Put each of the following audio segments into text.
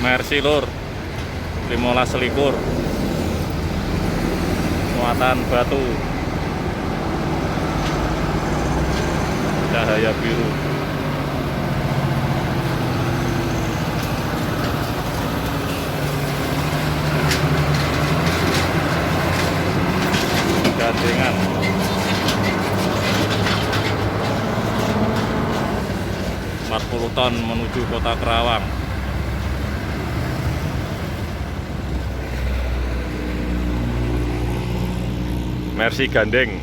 Mercy lur 15 selikur muatan batu cahaya biru. Gandengan (40 ton) menuju kota Kerawang. Mercy gandeng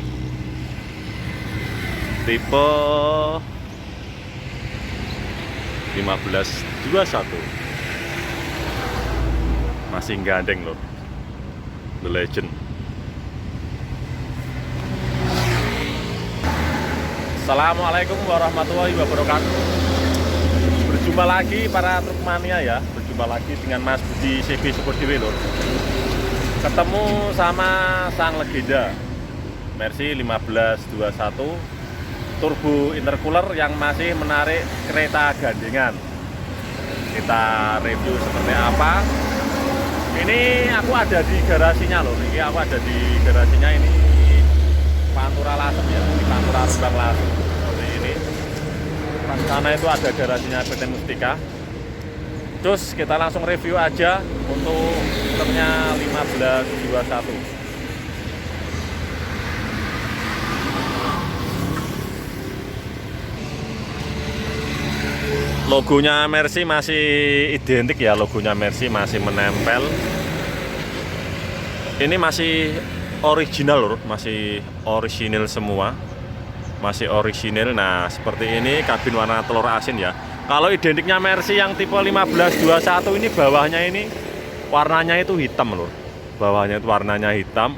tipe 1521 masih gandeng loh, the legend. Assalamualaikum warahmatullahi wabarakatuh. Berjumpa lagi para truk mania ya, berjumpa lagi dengan Mas Budi CB Super Dewi lor. Ketemu sama sang legenda Mercy 1521 turbo intercooler yang masih menarik kereta gandengan. Kita review seperti apa. Ini aku ada di garasinya loh. Ini aku ada di garasinya ini Pantura Lasem ya, di Pantura Rembang Lasem. Seperti ini. Di sana itu ada garasinya PT Mustika. Terus kita langsung review aja untuk motornya 1521. Logonya Mercy masih identik ya, logonya Mercy masih menempel. Ini masih original lur, masih orisinil semua. Masih orisinil. Nah, seperti ini kabin warna telur asin ya. Kalau identiknya Mercy yang tipe 1521 ini bawahnya ini warnanya itu hitam lur. Bawahnya itu warnanya hitam.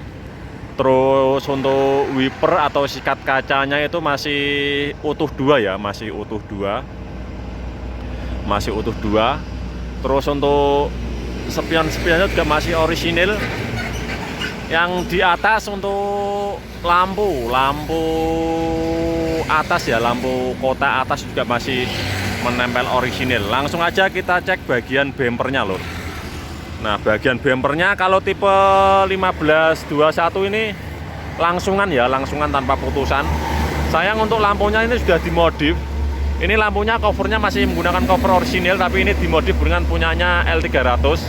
Terus untuk wiper atau sikat kacanya itu masih utuh dua ya, masih utuh dua. Masih utuh dua. Terus untuk spion-spionnya juga masih orisinil. Yang di atas untuk lampu atas ya, lampu kota atas juga masih menempel orisinil. Langsung aja kita cek bagian bempernya lur. Nah, bagian bempernya kalau tipe 1521 ini langsungan ya, langsungan tanpa putusan. Sayang untuk lampunya ini sudah dimodif. Ini lampunya covernya masih menggunakan cover orisinil, tapi ini dimodif dengan punyanya L300.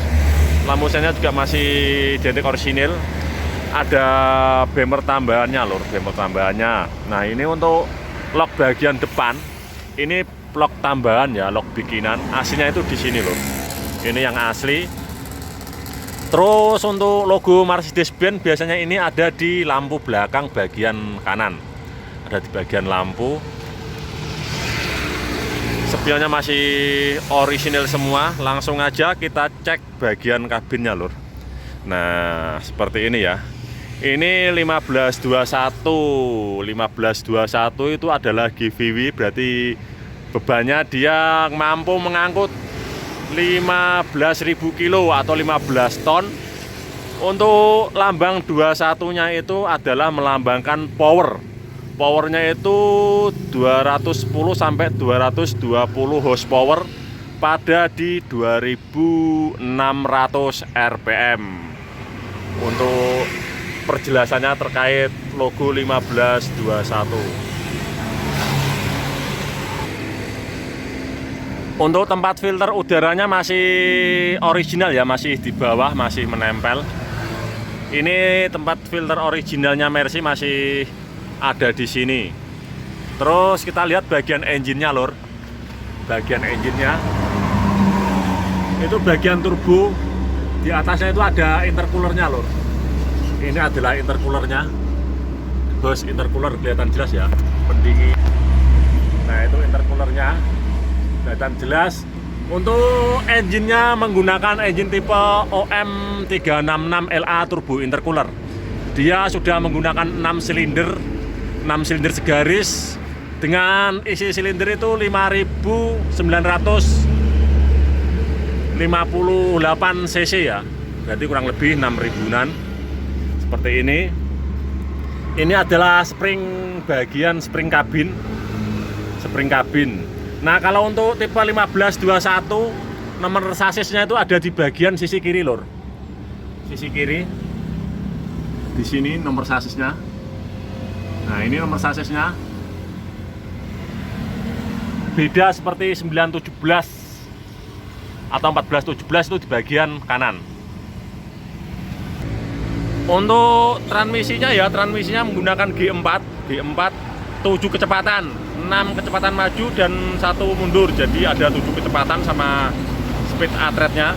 Lampu sennya juga masih identik orisinil. Ada bemper tambahannya lur, bemper tambahannya. Nah, ini untuk lock bagian depan. Ini lock tambahan ya, lock bikinan. Aslinya itu di sini lur. Ini yang asli. Terus untuk logo Mercedes-Benz biasanya ini ada di lampu belakang bagian kanan. Ada di bagian lampu. Spionnya masih orisinil semua. Langsung aja kita cek bagian kabinnya lur. Nah, seperti ini ya. Ini 1521 itu adalah GVW, berarti bebannya dia mampu mengangkut 15.000 kilo atau 15 ton. Untuk lambang 21 nya itu adalah melambangkan power. Powernya itu 210 sampai 220 horsepower pada di 2600 rpm. Untuk perjelasannya terkait logo 1521. Untuk tempat filter udaranya masih original ya, masih di bawah, masih menempel. Ini tempat filter originalnya Mercy masih ada di sini. Terus kita lihat bagian engine-nya lur. Bagian engine-nya itu bagian turbo. Di atasnya itu ada intercoolernya lur. Ini adalah intercoolernya. Bos intercooler kelihatan jelas ya, pendingin. Nah, itu intercoolernya kelihatan jelas. Untuk engine-nya menggunakan engine tipe OM366LA turbo intercooler. Dia sudah menggunakan 6 silinder segaris dengan isi silinder itu 5.958 cc ya. Berarti kurang lebih 6.000-an. Seperti ini. Ini adalah bagian spring kabin. Nah, kalau untuk tipe 1521 nomor sasisnya itu ada di bagian sisi kiri, lur. Sisi kiri. Di sini nomor sasisnya. Nah, ini nomor sasisnya. Beda seperti 917 atau 1417 itu di bagian kanan. Untuk transmisinya ya, transmisinya menggunakan G4 7 kecepatan, 6 kecepatan maju dan 1 mundur. Jadi ada 7 kecepatan sama speed atretnya.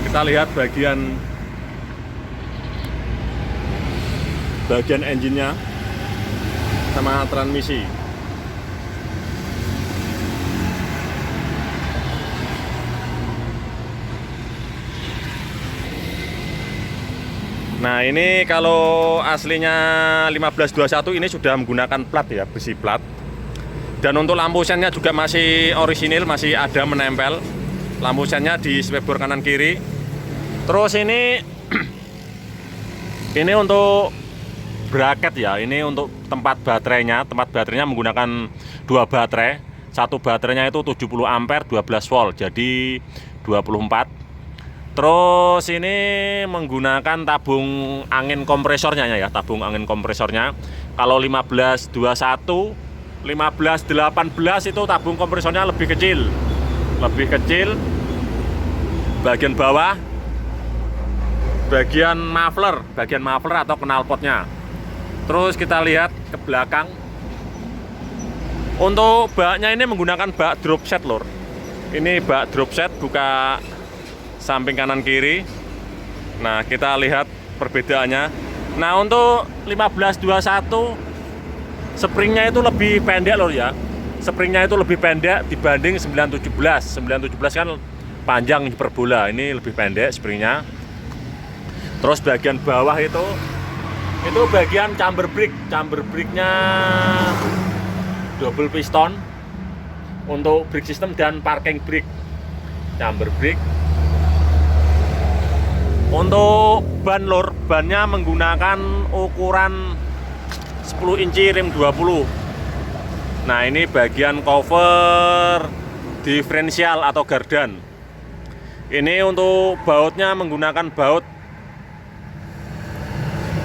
Kita lihat bagian engine-nya sama transmisi. Nah, ini kalau aslinya 1521 ini sudah menggunakan plat ya, besi plat. Dan untuk lampu sennya juga masih orisinil, masih ada menempel. Lampu sennya di spakbor kanan kiri. Terus ini ini untuk bracket ya, ini untuk tempat baterainya. Tempat baterainya menggunakan 2 baterai. Satu baterainya itu 70 ampere 12 volt, jadi 24. Terus ini menggunakan tabung angin kompresornya ya, tabung angin kompresornya. Kalau 1521, 1518 itu tabung kompresornya lebih kecil. Bagian bawah, bagian muffler atau knalpotnya. Terus kita lihat ke belakang. Untuk baknya ini menggunakan bak drop set, lur. Ini bak drop set, buka samping kanan kiri. Nah, kita lihat perbedaannya. Nah, untuk 1521 springnya itu lebih pendek, lor ya. Springnya itu lebih pendek dibanding 917. 917 kan panjang hiperbola, ini lebih pendek springnya. Terus bagian bawah itu bagian chamber brake. Chamber brake-nya double piston untuk brake system dan parking brake. Chamber brake. Untuk ban, lur, bannya menggunakan ukuran 10 inci rim 20. Nah, ini bagian cover diferensial atau gardan. Ini untuk bautnya menggunakan baut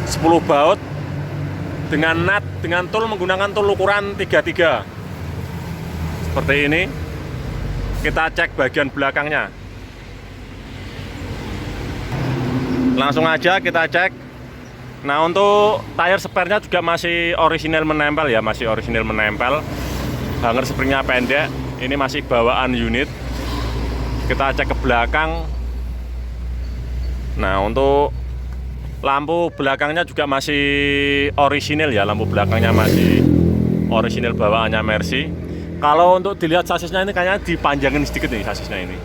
10 baut dengan nut, dengan tool menggunakan tool ukuran 33. Seperti ini. Kita cek bagian belakangnya. Langsung aja kita cek. Nah, untuk tire spare-nya juga masih orisinil menempel ya, masih orisinil menempel. Hanger springnya pendek. Ini masih bawaan unit. Kita cek ke belakang. Nah, untuk lampu belakangnya juga masih orisinil ya, lampu belakangnya masih orisinil bawaannya Mercy. Kalau untuk dilihat sasisnya ini kayaknya dipanjangin sedikit nih sasisnya ini.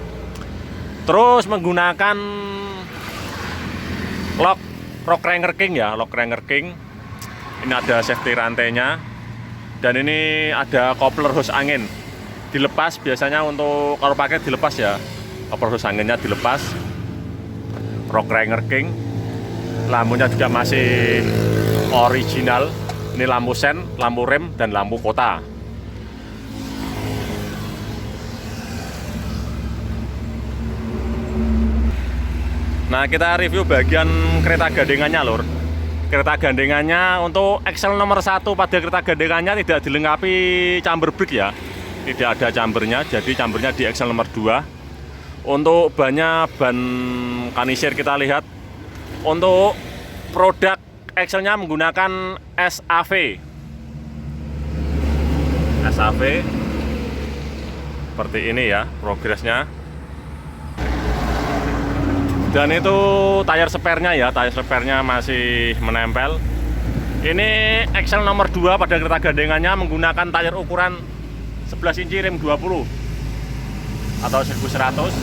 Terus menggunakan lock Ranger King ya, lock Ranger King. Ini ada safety rantainya. Dan ini ada coupler hose angin. Dilepas biasanya untuk kalau pakai dilepas ya. Coupler hose anginnya dilepas. Rock Ranger King. Lampunya juga masih original. Ini lampu sen, lampu rem, dan lampu kota. Nah, kita review bagian kereta gandengannya, lur. Kereta gandengannya untuk Excel nomor 1 pada kereta gandengannya tidak dilengkapi chamber brake ya. Tidak ada chambernya, jadi chambernya di Excel nomor 2. Untuk bannya ban kanisir kita lihat. Untuk produk Excel-nya menggunakan SAV. Seperti ini ya progresnya. Dan itu tire spare-nya ya, tire spare-nya masih menempel. Ini Excel nomor 2 pada kereta gandengannya menggunakan tire ukuran 11 inci rim 20 atau 1100.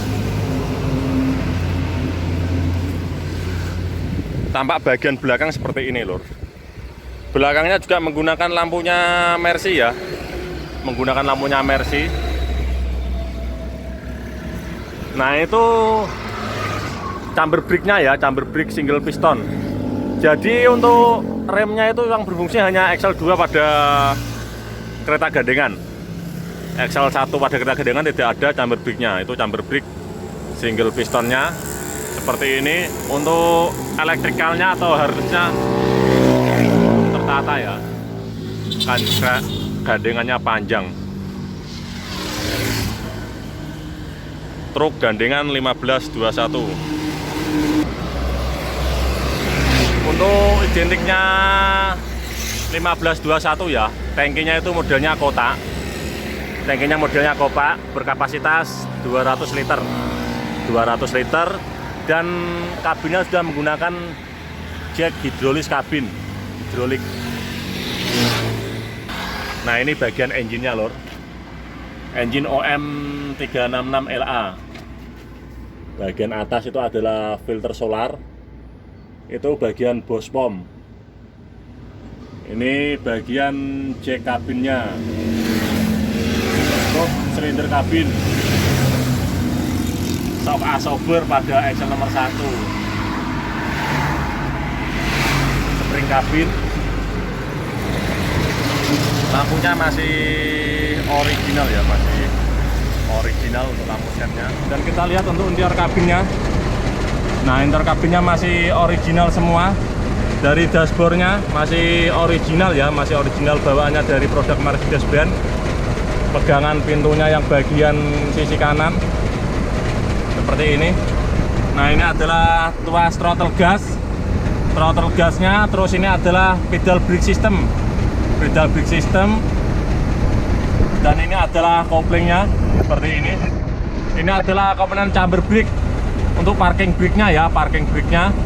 Tampak bagian belakang seperti ini, lur. Belakangnya juga menggunakan lampunya Mercy ya. Menggunakan lampunya Mercy. Nah, itu chamber brake-nya ya, chamber brake single piston. Jadi untuk remnya itu yang berfungsi hanya Excel 2 pada kereta gandengan. XL1 pada kereta gedengan tidak ada camber brake-nya. Itu camber brake single pistonnya seperti ini. Untuk elektrikalnya atau harnessnya tertata ya, kan gandengannya panjang. Truk gandengan 1521. Untuk identiknya 1521 ya, tangkinya itu modelnya kotak. Tangkinya modelnya kotak, berkapasitas 200 liter. 200 liter dan kabinnya sudah menggunakan jack hidrolis kabin, hidrolik. Nah, ini bagian engine-nya, lor. Engine OM366LA. Bagian atas itu adalah filter solar. Itu bagian bos pom. Ini bagian jack kabinnya. Untuk silinder kabin. Shock absorber pada XL nomor 1. Spring kabin. Lampunya masih original ya, masih original untuk lampu setnya. Dan kita lihat untuk interior kabinnya. Nah, interior kabinnya masih original semua. Dari dashboardnya masih original ya, masih original bawaannya dari produk Mercedes-Benz. Pegangan pintunya yang bagian sisi kanan seperti ini. Nah, ini adalah tuas throttle gas. Throttle gasnya, terus ini adalah pedal brake system. Pedal brake system. Dan ini adalah koplingnya seperti ini. Ini adalah komponen camber brake untuk parking brake-nya ya, parking brake-nya.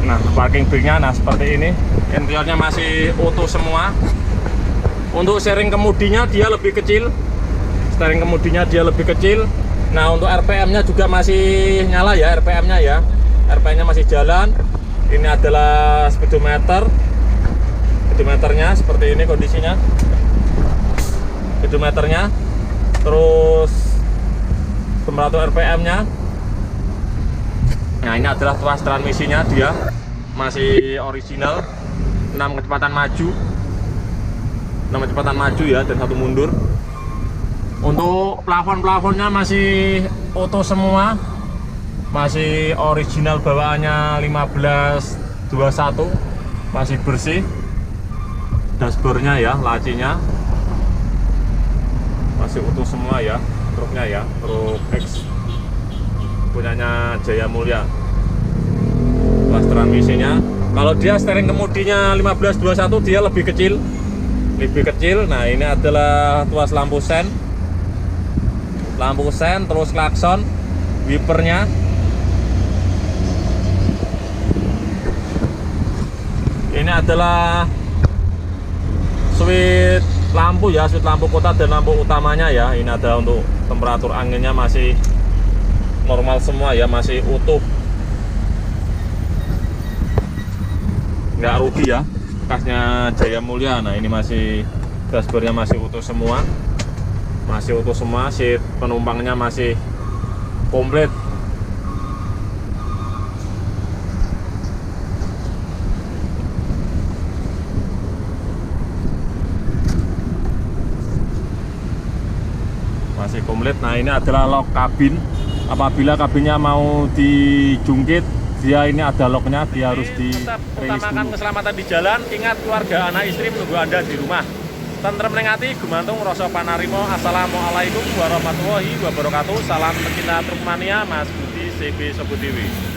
Nah, parking brake-nya nah seperti ini. Interiornya masih utuh semua. Untuk steering kemudinya dia lebih kecil. Steering kemudinya dia lebih kecil. Nah, untuk RPM-nya juga masih nyala ya, RPM-nya ya. RPM-nya masih jalan. Ini adalah speedometer. Speedometernya seperti ini kondisinya. Speedometernya. Terus temperatur RPM-nya. Nah, ini adalah tuas transmisinya, dia masih original. 6 kecepatan maju. 6 kecepatan maju ya, dan 1 mundur. Untuk plafon-plafonnya masih utuh semua. Masih original bawaannya 1521. Masih bersih. Dashboardnya ya, lacinya masih utuh semua ya, truknya ya, truk X punyanya Jaya Mulya. Tuas transmisinya, kalau dia steering kemudinya 1521 dia lebih kecil, lebih kecil. Nah, ini adalah tuas lampu sen, terus klakson, wipernya. Ini adalah switch lampu ya, switch lampu kota dan lampu utamanya ya. Ini ada untuk temperatur anginnya masih normal semua ya, masih utuh, nggak rugi ya, bekasnya Jaya Mulya. Nah, ini masih dashboardnya masih utuh semua, seat penumpangnya masih komplit. Masih komplit. Nah, ini adalah lock kabin. Apabila kabinnya mau dijungkit, dia ini ada locknya, dia harus di tetap utamakan keselamatan di jalan. Ingat, keluarga, anak istri menunggu Anda di rumah. Tentrem ning ati, gumantung rasa panarimo. Assalamualaikum warahmatullahi wabarakatuh. Salam pecinta truk mania, Mas Budi CB Sobudewi.